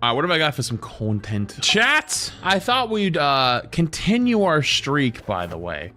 What have I got for some content? Chat! I thought we'd continue our streak, by the way,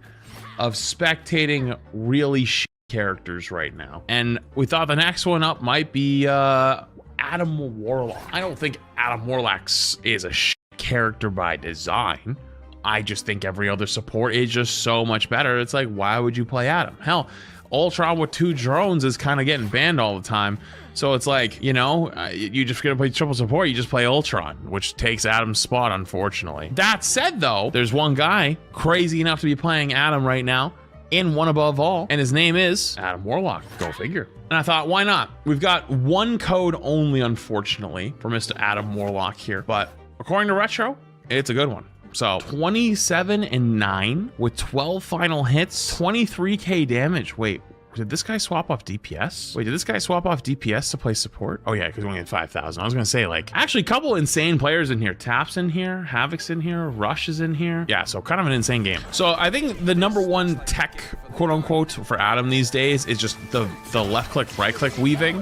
of spectating really shit characters right now. And we thought the next one up might be Adam Warlock. I don't think Adam Warlock is a shit character by design. I just think every other support is just so much better. It's like, why would you play Adam? Hell, Ultron with 2 drones is kind of getting banned all the time. So it's like, you know, you just gonna play triple support, you just play Ultron, which takes Adam's spot, unfortunately. That said, though, there's one guy crazy enough to be playing Adam right now in One Above All, and his name is Adam Warlock. Go figure. And I thought, why not? We've got one code only, unfortunately, for Mr. Adam Warlock here, but according to Retro, it's a good one. So 27-9 with 12 final hits, 23k damage. Wait, did this guy swap off DPS? Wait, did this guy swap off DPS to play support? Oh yeah, because we only had 5,000. I was gonna say, like, actually a couple insane players in here. Tap's in here, Havoc's in here, Rush is in here. Yeah, so kind of an insane game. So I think the #1 tech, quote unquote, for Adam these days is just the left click, right click weaving.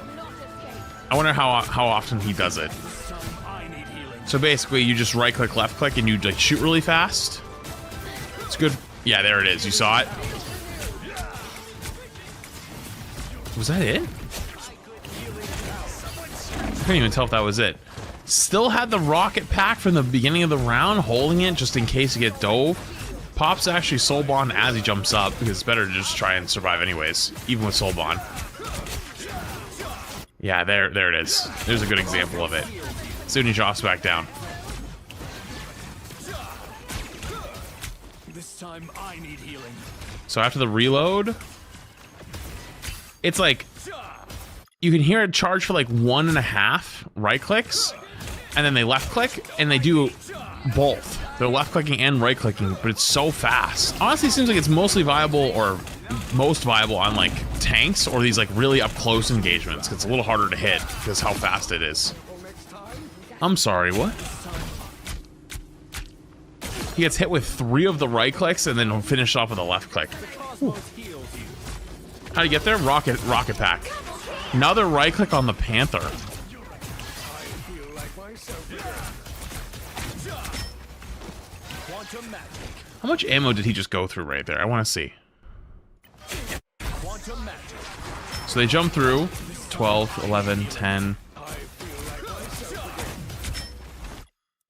I wonder how often he does it. So basically you just right click, left click, and you like shoot really fast. It's good. Yeah, there it is. You saw it. Was that it? I couldn't even tell if that was it. Still had the rocket pack from the beginning of the round, holding it just in case you get dove. Pops actually soul bond as he jumps up because it's better to just try and survive anyways, even with soul bond. Yeah, there it is. There's a good example of it. Soon he drops back down. This time I need healing. So after the reload, it's like you can hear it charge for like 1.5 right clicks, and then they left click, and they do both. They're left clicking and right clicking, but it's so fast. Honestly, it seems like it's mostly viable, or most viable, on like tanks or these like really up close engagements. It's a little harder to hit because how fast it is. I'm sorry, what? He gets hit with 3 of the right clicks and then finish off with a left click. Ooh. How'd he get there? Rocket pack. Another right click on the Panther. How much ammo did he just go through right there? I want to see. So they jump through 12, 11, 10.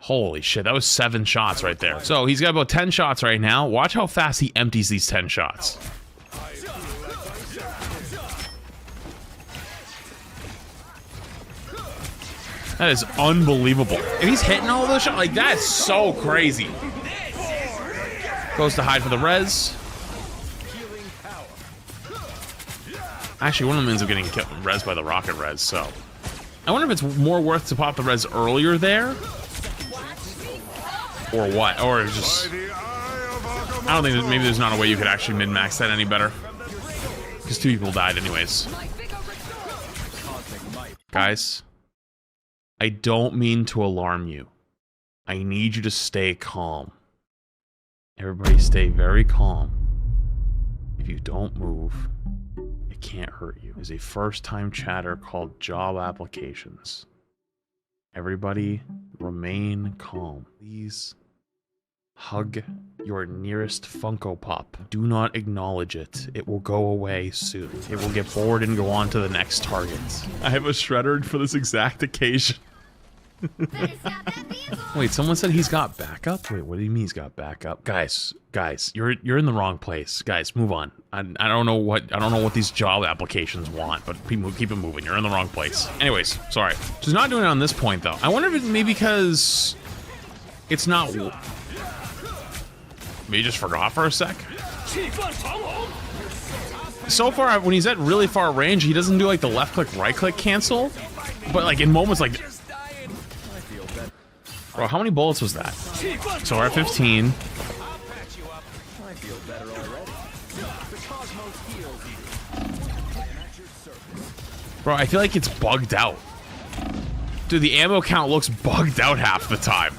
Holy shit, that was 7 shots right there. So he's got about 10 shots right now. Watch how fast he empties these 10 shots. That is unbelievable. If he's hitting all those shots, like, that's so crazy. Goes to hide for the res. Actually, one of them ends up getting res by the rocket res, so. I wonder if it's more worth to pop the res earlier there. Or what? Or just... I don't think maybe there's not a way you could actually min-max that any better. Because 2 people died anyways. Guys, I don't mean to alarm you. I need you to stay calm. Everybody stay very calm. If you don't move, it can't hurt you. There's a first-time chatter called job applications. Everybody remain calm. Please hug your nearest Funko Pop. Do not acknowledge it. It will go away soon. It will get bored and go on to the next target. I have a shredder for this exact occasion. Wait, someone said he's got backup? Wait, what do you mean he's got backup? Guys, you're in the wrong place. Guys, move on. I don't know what these job applications want, but people keep it moving. You're in the wrong place. Anyways, sorry. She's not doing it on this point though. I wonder if it's maybe because it's not. Maybe you just forgot for a sec. So far, when he's at really far range, he doesn't do like the left click, right click cancel, but like in moments like. Bro, how many bullets was that? So we're at 15. Bro, I feel like it's bugged out. Dude, the ammo count looks bugged out half the time.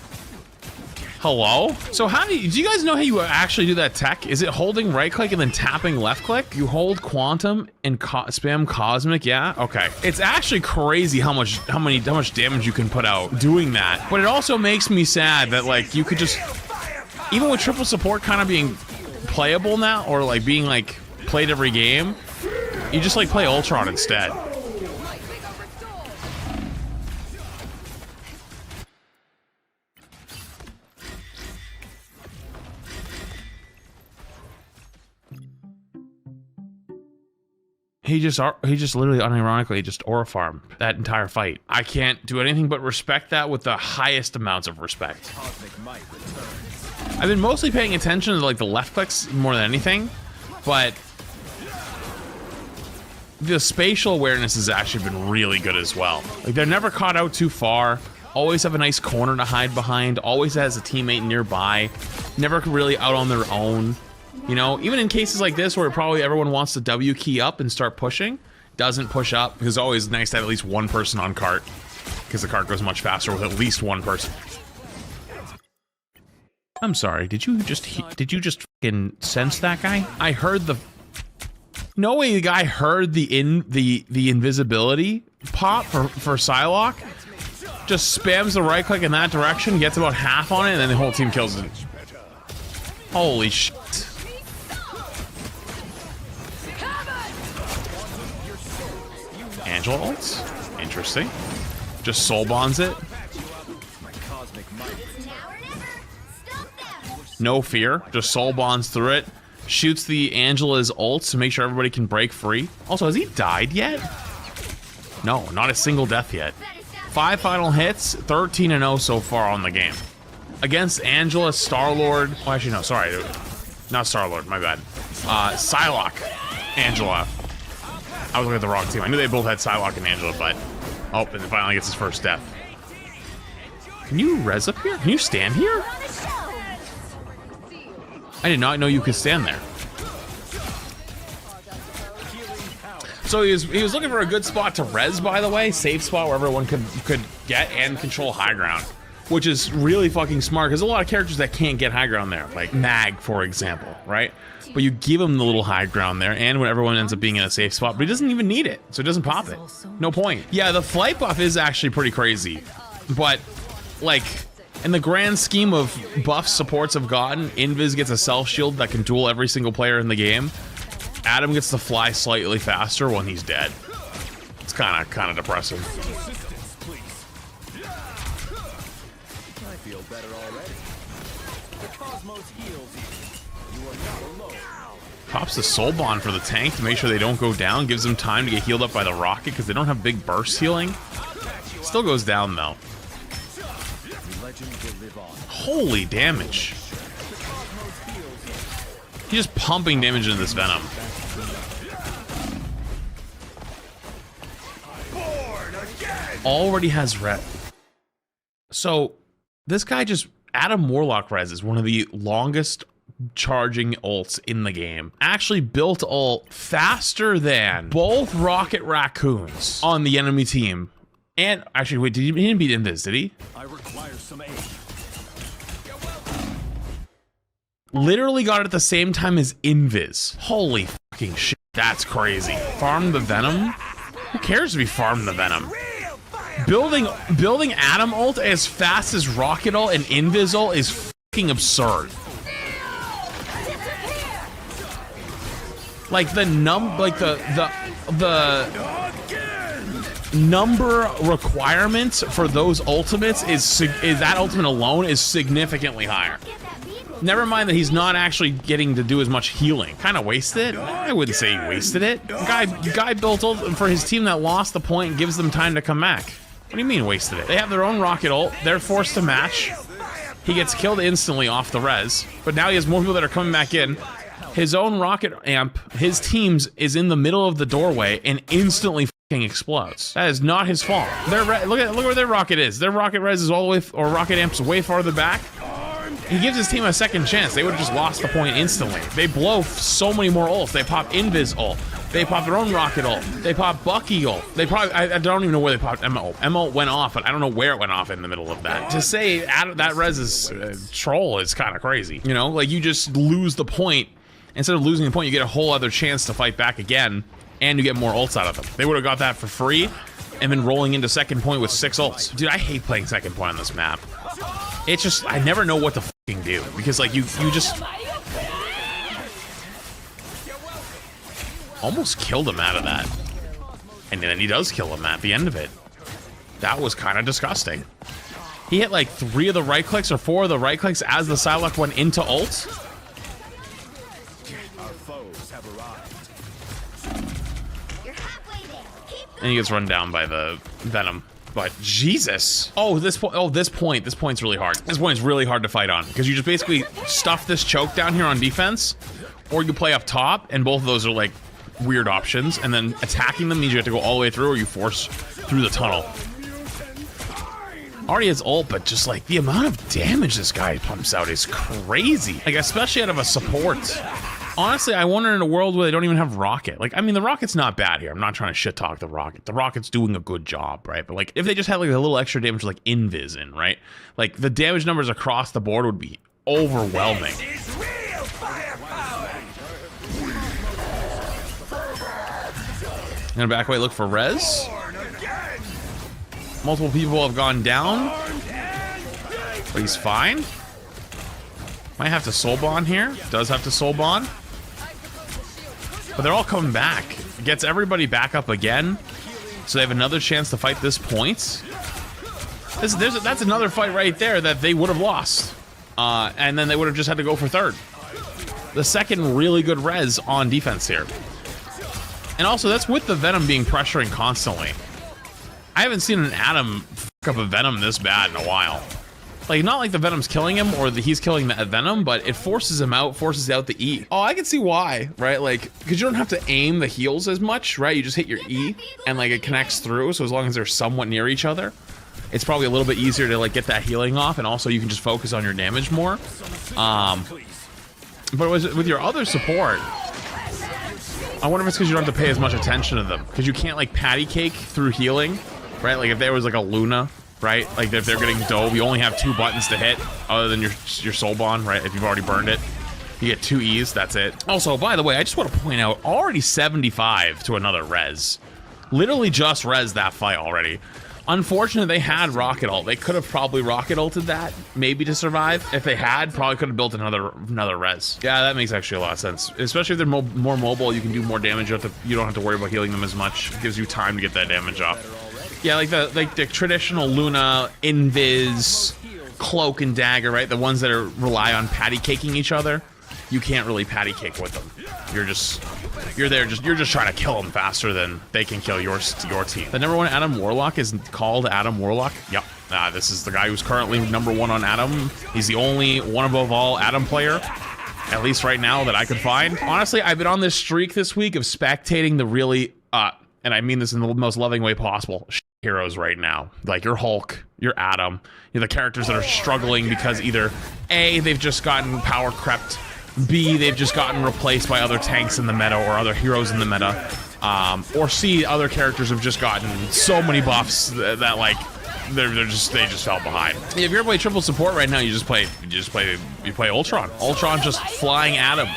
Hello? So how do you guys know how you actually do that tech? Is it holding right click and then tapping left click? You hold quantum and spam cosmic, yeah? Okay. It's actually crazy how much damage you can put out doing that. But it also makes me sad that like you could just, even with triple support kind of being playable now, or like being like played every game, you just like play Ultron instead. He just literally unironically just aura farmed that entire fight. I can't do anything but respect that with the highest amounts of respect. I've been mostly paying attention to like the left clicks more than anything, but the spatial awareness has actually been really good as well. Like they're never caught out too far, always have a nice corner to hide behind, always has a teammate nearby, never really out on their own. You know, even in cases like this where probably everyone wants to W key up and start pushing, doesn't push up, because it's always nice to have at least one person on cart, because the cart goes much faster with at least one person. I'm sorry, did you just fucking sense that guy? I heard the... No way the guy heard the invisibility pop for Psylocke, just spams the right click in that direction, gets about half on it, and then the whole team kills it. Holy shit. Angela ults? Interesting. Just soul bonds it. No fear. Just soul bonds through it. Shoots the Angela's ults to make sure everybody can break free. Also, has he died yet? No, not a single death yet. 5 final hits, 13-0 so far on the game. Against Angela, Star-Lord. Oh, actually, no, sorry. Not Star-Lord, my bad. Psylocke, Angela. I was looking at the wrong team. I knew they both had Psylocke and Angela, but... Oh, and finally gets his first death. Can you res up here? Can you stand here? I did not know you could stand there. So he was looking for a good spot to res, by the way. Safe spot where everyone could get and control high ground. Which is really fucking smart, because a lot of characters that can't get high ground there. Like Mag, for example, right? But you give him the little high ground there, and when everyone ends up being in a safe spot, but he doesn't even need it, so it doesn't pop it. No point. Yeah, the flight buff is actually pretty crazy, but like in the grand scheme of buffs supports have gotten, Invis gets a self shield that can duel every single player in the game. Adam gets to fly slightly faster when he's dead. It's kind of depressing. I feel better already. The cosmos heals you. You are not alone. Pops the soul bond for the tank to make sure they don't go down. Gives them time to get healed up by the rocket because they don't have big burst healing. Still goes down though. Holy damage. He's just pumping damage into this Venom. Already has ret. So this guy just... Adam Warlock res is one of the longest charging ults in the game. Actually built ult faster than both Rocket Raccoons on the enemy team. And actually, wait, he didn't beat Invis, did he? I require some aid. Literally got it at the same time as Invis. Holy fucking shit, that's crazy. Farm the Venom? Who cares if we farm the Venom? Building Adam ult as fast as Rocket ult and Invis ult is fucking absurd. Like the number requirements for those ultimates is that ultimate alone is significantly higher. Never mind that he's not actually getting to do as much healing. Kind of wasted it? I wouldn't say he wasted it. Guy built ult for his team that lost the point and gives them time to come back. What do you mean wasted it? They have their own rocket ult. They're forced to match. He gets killed instantly off the res. But now he has more people that are coming back in. His own rocket amp, his team's, is in the middle of the doorway and instantly fucking explodes. That is not his fault. Look where their rocket is. Their rocket res is all the way, or rocket amp's way farther back. He gives his team a second chance. They would have just lost the point instantly. They blow so many more ults. They pop Invis ult. They pop their own rocket ult. They pop Bucky ult. They probably, I don't even know where they popped Emma ult. Emma ult went off, but I don't know where it went off in the middle of that. To say that res is troll is kind of crazy. You know, like you just lose the point. Instead of losing the point, you get a whole other chance to fight back again, and you get more ults out of them. They would have got that for free, and been rolling into second point with 6 ults. Dude, I hate playing second point on this map. It's just, I never know what to fucking do, because like you just almost killed him out of that. And then he does kill him at the end of it. That was kind of disgusting. He hit like 3 of the right clicks or 4 of the right clicks as the Psylocke went into ult. And he gets run down by the Venom. But Jesus. Oh, this point's really hard. This point's really hard to fight on because you just basically stuff this choke down here on defense, or you play up top, and both of those are like weird options. And then attacking them means you have to go all the way through, or you force through the tunnel. Already has ult, but just like the amount of damage this guy pumps out is crazy. Like especially out of a support. Honestly, I wonder in a world where they don't even have Rocket. Like, I mean, the Rocket's not bad here. I'm not trying to shit talk the Rocket. The Rocket's doing a good job, right? But like, if they just had like a little extra damage like Invis in, right? Like, the damage numbers across the board would be overwhelming. Gonna back away, look for res. Multiple people have gone down, but he's fine. Might have to soul bond here. Does have to soul bond. But they're all coming back. Gets everybody back up again. So they have another chance to fight this point. That's another fight right there that they would have lost. And then they would have just had to go for third. The second really good res on defense here. And also, that's with the Venom being pressuring constantly. I haven't seen an Adam fuck up a Venom this bad in a while. Like, not like the Venom's killing him or he's killing the Venom, but it forces him out, forces out the E. Oh, I can see why, right? Like, because you don't have to aim the heals as much, right? You just hit your E and like it connects through. So as long as they're somewhat near each other, it's probably a little bit easier to like get that healing off. And also you can just focus on your damage more. But with your other support, I wonder if it's because you don't have to pay as much attention to them. Because you can't like patty cake through healing, right? Like if there was like a Luna, right? Like if they're getting dove, you only have 2 buttons to hit other than your soul bond, right? If you've already burned it, you get 2 E's, that's it. Also, by the way, I just want to point out, already 75 to another res. Literally just res that fight already. Unfortunately, they had rocket ult. They could have probably rocket ulted that, maybe to survive. If they had, probably could have built another res. Yeah, that makes actually a lot of sense. Especially if they're more mobile, you can do more damage. You don't have to worry about healing them as much. It gives you time to get that damage off. Yeah, like the traditional Luna, Invis, Cloak and Dagger, right? The ones that rely on patty caking each other. You can't really patty cake with them. You're just trying to kill them faster than they can kill your team. The #1 Adam Warlock is called Adam Warlock. Yep. This is the guy who's currently #1 on Adam. He's the only one above all Adam player, at least right now, that I could find. Honestly, I've been on this streak this week of spectating the really, and I mean this in the most loving way possible, heroes right now. Like your Hulk, your Adam, you're the characters that are struggling because either A, they've just gotten power crept, B, they've just gotten replaced by other tanks in the meta or other heroes in the meta, or C, other characters have just gotten so many buffs that like they just fell behind. Yeah, if you're playing triple support right now, you play Ultron. Ultron just flying at him.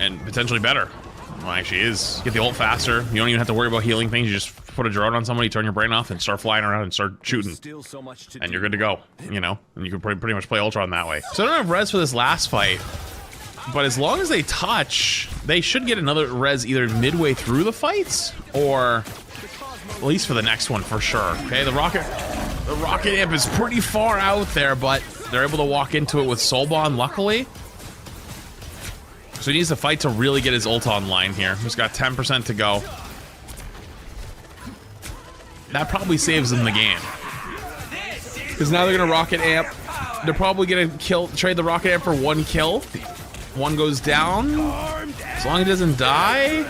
And potentially better. Well, actually is. Get the ult faster. You don't even have to worry about healing things. You just put a drone on somebody, turn your brain off, and start flying around and start shooting. And you're good to go, you know? And you can pretty much play Ultron that way. So I don't have res for this last fight, but as long as they touch, they should get another res either midway through the fights, or at least for the next one for sure. Okay, the rocket imp is pretty far out there, but they're able to walk into it with Soul Bond, luckily. So he needs to fight to really get his ult online here. He's got 10% to go. That probably saves him the game. Because now they're gonna rocket amp. They're probably gonna trade the rocket amp for 1 kill. 1 goes down. As long as he doesn't die.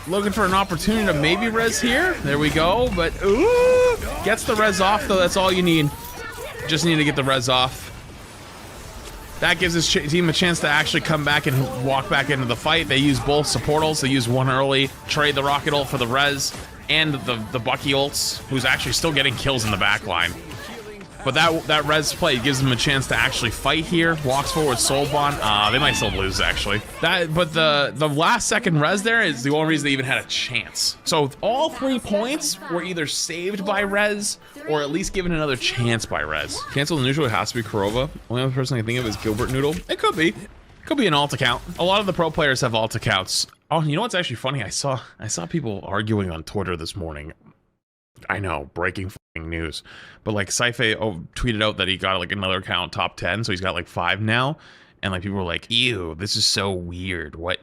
looking for an opportunity to maybe res here. There we go, but ooh, gets the res off though. That's all you need. Just need to get the res off. That gives his team a chance to actually come back and walk back into the fight. They use both support ults. They use one early, trade the rocket ult for the res, and the Bucky ults, who's actually still getting kills in the back line. But that res play gives them a chance to actually fight here. Walks forward soul bond. They might still lose actually. But the last second res there is the only reason they even had a chance. So all 3 points were either saved by res or at least given another chance by res. Cancel the neutral, it has to be Kurova. Only other person I can think of is Gilbert Noodle. It could be. Could be an alt account. A lot of the pro players have alt accounts. Oh, you know what's actually funny? I saw people arguing on Twitter this morning. I know, breaking news, but like Saife tweeted out that he got like another account top 10, so he's got like 5 now, and like people were like, ew, this is so weird, what,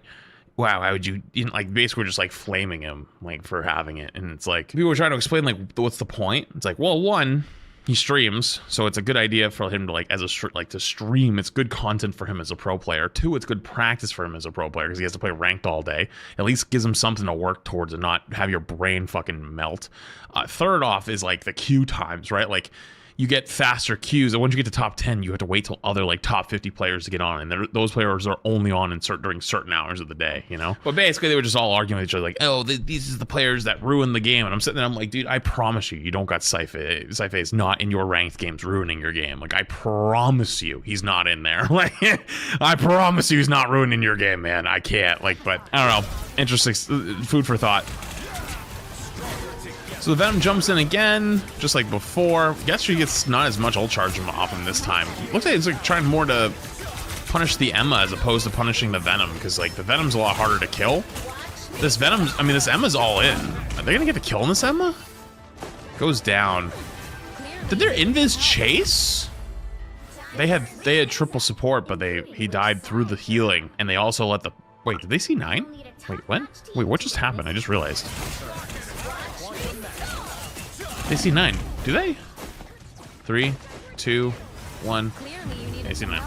wow, how would you like, basically just like flaming him like for having it. And it's like people were trying to explain like what's the point. It's like, well, one, he streams, so it's a good idea for him to like to stream. It's good content for him as a pro player. 2, it's good practice for him as a pro player because he has to play ranked all day. At least gives him something to work towards and not have your brain fucking melt. 3rd off is like the queue times, right? Like you get faster queues, and once you get to top 10, you have to wait till other like top 50 players to get on, and those players are only on during certain hours of the day, you know? But basically they were just all arguing with each other like, oh, these are the players that ruin the game. And I'm sitting there, I'm like, dude, I promise you don't got Saife. Saife is not in your ranked games ruining your game. Like, I promise you he's not in there. Like, I promise you he's not ruining your game, man. I can't, like, but I don't know. Interesting, food for thought. So the Venom jumps in again, just like before. Guess she gets not as much ult charge off him this time. Looks like it's like trying more to punish the Emma as opposed to punishing the Venom, because like the Venom's a lot harder to kill. This Emma's all in. Are they gonna get the kill on this Emma? Goes down. Did their invis chase? They had triple support, but he died through the healing, and they also let the wait. Did they see 9? Wait, what? Wait, what just happened? I just realized. They see 9. Do they? 3, 2, 1. They see 9.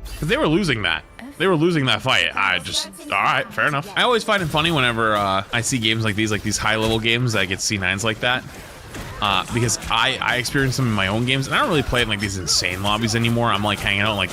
Because they were losing that. They were losing that fight. I just, all right, fair enough. I always find it funny whenever I see games like these high-level games that get C9s like that. Because I experience them in my own games, and I don't really play in like these insane lobbies anymore. I'm like hanging out like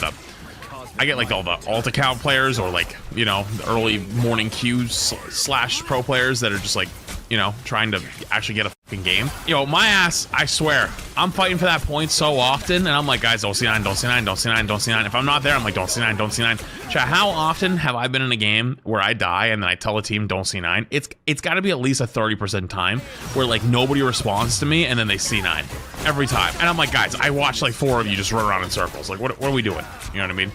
I get like all the alt account players, or like, you know, the early morning queues / pro players that are just like, you know, trying to actually get a fucking game. Yo, my ass, I swear, I'm fighting for that point so often, and I'm like, guys, don't C9, don't C9, don't C9, don't C9. If I'm not there, I'm like, don't C9, don't C9. Chat, how often have I been in a game where I die and then I tell a team, don't C9? It's got to be at least a 30% time where like nobody responds to me and then they C9 every time. And I'm like, guys, I watched like 4 of you just run around in circles. Like, what are we doing? You know what I mean?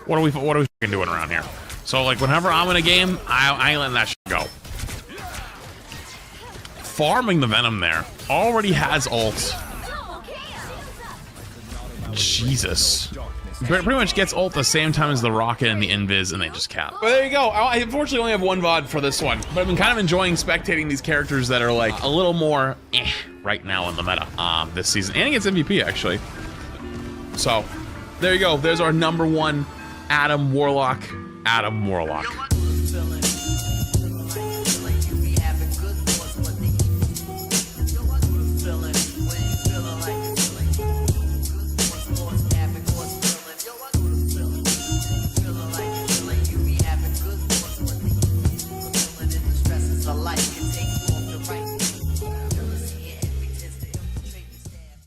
What are we fucking doing around here? So like, whenever I'm in a game, I ain't letting that shit go. Farming the Venom there. Already has ult. Jesus. Pretty much gets ult the same time as the rocket and the invis, and they just cap. But there you go. I unfortunately only have 1 VOD for this one, but I've been kind of enjoying spectating these characters that are like a little more right now in the meta this season, and he gets MVP actually. So there you go. There's our #1 Adam Warlock.